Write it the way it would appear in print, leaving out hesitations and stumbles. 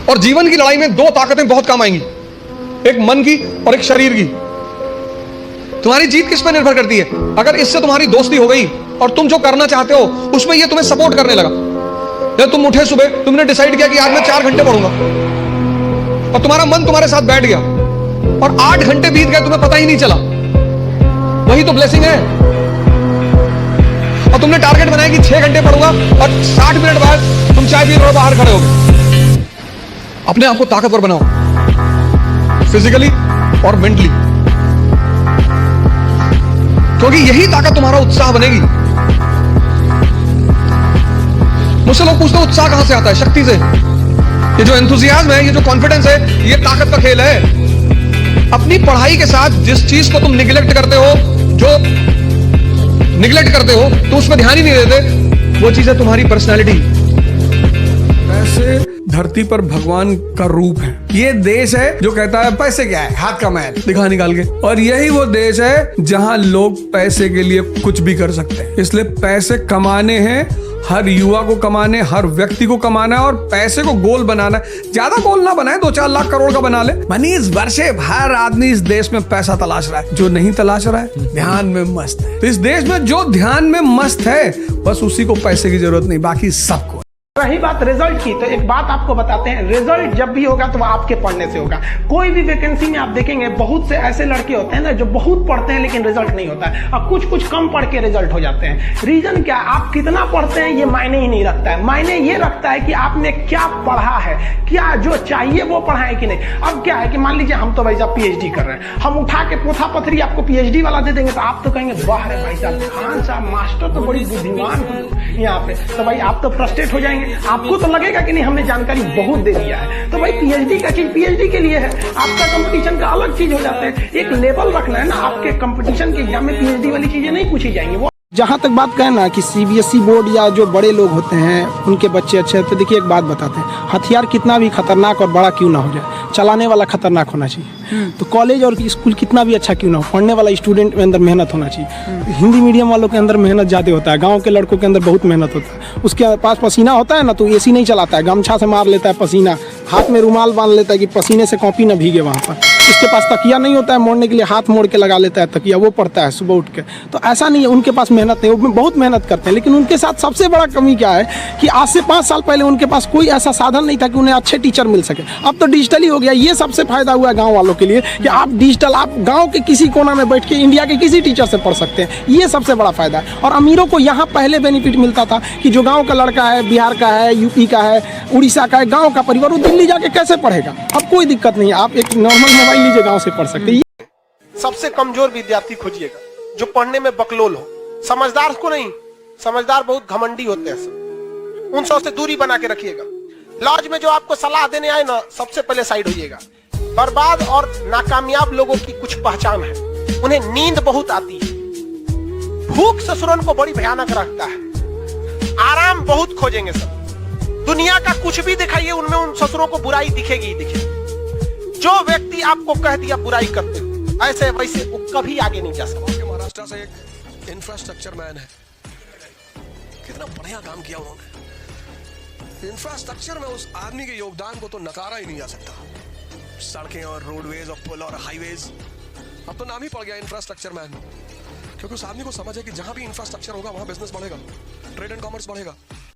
और जीवन की लड़ाई में दो ताकतें बहुत काम आएंगी, एक मन की और एक शरीर की। तुम्हारी जीत किस पर निर्भर करती है? अगर इससे तुम्हारी दोस्ती हो गई और तुम जो करना चाहते हो उसमें ये तुम्हें सपोर्ट करने लगा, या तुम उठे सुबह, तुमने डिसाइड किया कि आज मैं 4 घंटे पढ़ूंगा और तुम्हारा मन तुम्हारे साथ बैठ गया और 8 घंटे बीत गए, तुम्हें पता ही नहीं चला, वही तो ब्लेसिंग है। और तुमने टारगेट बनाया कि 6 घंटे पढ़ूंगा और 60 मिनट बाद तुम चाय पी रहे हो, बाहर खड़े हो गए। अपने आप को ताकतवर बनाओ, फिजिकली और मेंटली, क्योंकि यही ताकत तुम्हारा उत्साह बनेगी। मुझसे लोग पूछते हैं उत्साह कहां से आता है? शक्ति से। ये जो एंथुसियाज्म है, ये जो कॉन्फिडेंस है, ये ताकत का खेल है। अपनी पढ़ाई के साथ जिस चीज को तुम निगलेक्ट करते हो, जो निगलेक्ट करते हो, तो उस पर ध्यान ही नहीं देते, वो चीज है तुम्हारी पर्सनैलिटी। पैसे धरती पर भगवान का रूप है। ये देश है जो कहता है पैसे क्या है, हाथ का मैल दिखा निकाल के, और यही वो देश है जहां लोग पैसे के लिए कुछ भी कर सकते हैं। इसलिए पैसे कमाने हैं, हर युवा को कमाने, हर व्यक्ति को कमाना है, और पैसे को गोल बनाना है। ज्यादा गोल ना बनाए, 2-4 लाख करोड़ का बना ले। Money is worship. हर आदमी इस देश में पैसा तलाश रहा है, जो नहीं तलाश रहा है ध्यान में मस्त है। तो इस देश में जो ध्यान में मस्त है, बस उसी को पैसे की जरूरत नहीं, बाकी सबको। रही बात रिजल्ट की, तो एक बात आपको बताते हैं, रिजल्ट जब भी होगा तो वो आपके पढ़ने से होगा। कोई भी वैकेंसी में आप देखेंगे, बहुत से ऐसे लड़के होते हैं ना जो बहुत पढ़ते हैं लेकिन रिजल्ट नहीं होता है, और कुछ कम पढ़ के रिजल्ट हो जाते हैं। रीजन क्या? आप कितना पढ़ते हैं ये मायने ही नहीं रखता है। मायने ये रखता है कि आपने क्या पढ़ा है, क्या जो चाहिए वो पढ़ा है कि नहीं। अब क्या है कि मान लीजिए हम तो भाई साहब पीएचडी कर रहे हैं, हम उठा के पोथा पथरी आपको पीएचडी वाला दे देंगे तो आप तो कहेंगे वाह रे भाई साहब, खान साहब मास्टर तो बड़ी बुद्धिमान हो यहाँ पे, तो भाई आप तो फ्रस्ट्रेट हो जाएंगे। आपको तो लगेगा कि नहीं हमने जानकारी बहुत दे दिया है। तो भाई पीएचडी का चीज पीएचडी के लिए है, आपका कंपटीशन का अलग चीज हो जाता है। एक लेवल रखना है ना, आपके कंपटीशन के एग्जाम में पीएचडी वाली चीजें नहीं पूछी जाएंगी। वो जहाँ तक बात कहें ना कि सीबीएसई बोर्ड या जो बड़े लोग होते हैं उनके बच्चे अच्छे हैं, तो देखिए एक बात बताते हैं, हथियार कितना भी खतरनाक और बड़ा क्यों ना हो जाए, चलाने वाला खतरनाक होना चाहिए। तो कॉलेज और स्कूल कितना भी अच्छा क्यों ना हो, पढ़ने वाला स्टूडेंट में अंदर मेहनत होना चाहिए। हिंदी मीडियम वालों के अंदर मेहनत ज़्यादा होता है, गाँव के लड़कों के अंदर बहुत मेहनत होता है। उसके पास पसीना होता है ना, तो एसी नहीं चलाता है, गमछा से मार लेता है पसीना, हाथ में रुमाल बांध लेता है कि पसीने से कॉपी ना भीगे वहाँ पर। उसके पास तकिया नहीं होता है मोड़ने के लिए, हाथ मोड़ के लगा लेता है तकिया, वो पढ़ता है सुबह उठ के। तो ऐसा नहीं है, उनके पास मेहनत नहीं, वो बहुत मेहनत करते हैं। लेकिन उनके साथ सबसे बड़ा कमी क्या है कि आज से 5 साल पहले उनके पास कोई ऐसा साधन नहीं था कि उन्हें अच्छे टीचर मिल सके। अब तो डिजिटली हो गया। ये सबसे फायदा हुआ है गाँव वालों के लिए कि आप डिजिटल, आप गाँव के किसी कोना में बैठ के इंडिया के किसी टीचर से पढ़ सकते हैं। ये सबसे बड़ा फायदा है। और अमीरों को यहाँ पहले बेनिफिट मिलता था कि जो गाँव का लड़का है, बिहार का है, यूपी का है, उड़ीसा का है, गाँव का परिवार, वो दिल्ली जाके कैसे पढ़ेगा? अब कोई दिक्कत नहीं है, आप एक नॉर्मल मोबाइल लीजिए, गाँव से पढ़ सकते हैं। सबसे कमजोर विद्यार्थी खोजिएगा जो पढ़ने में बकलोल हो, समझदार को नहीं। समझदार बहुत घमंडी होते हैं सब, उन सब से दूरी बना के रखिएगा। लॉज में जो आपको सलाह देने आए ना, सबसे पहले साइड होइएगा। बर्बाद और नाकामयाब लोगों की कुछ पहचान है, उन्हें नींद बहुत आती है, भूख ससुरन को बड़ी भयानक रखता है, आराम बहुत खोजेंगे सब। दुनिया का कुछ भी दिखाइए, उनमें उन ससुरों को बुराई दिखेगी ही दिखेगी। जो व्यक्ति आपको कह दिया बुराई करते हो, ऐसे वैसे वो कभी आगे नहीं जा सकता। महाराष्ट्र से एक इंफ्रास्ट्रक्चर मैन है, कितना बढ़िया काम किया उन्होंने। इंफ्रास्ट्रक्चर में उस आदमी के योगदान को तो नकारा ही नहीं जा सकता। सड़कें और रोडवेज और पुल और हाईवेज, अब तो नाम ही पड़ गया इंफ्रास्ट्रक्चर मैन, क्योंकि उस आदमी को समझ है कि जहां भी इंफ्रास्ट्रक्चर होगा वहां बिजनेस बढ़ेगा, ट्रेड एंड कॉमर्स बढ़ेगा।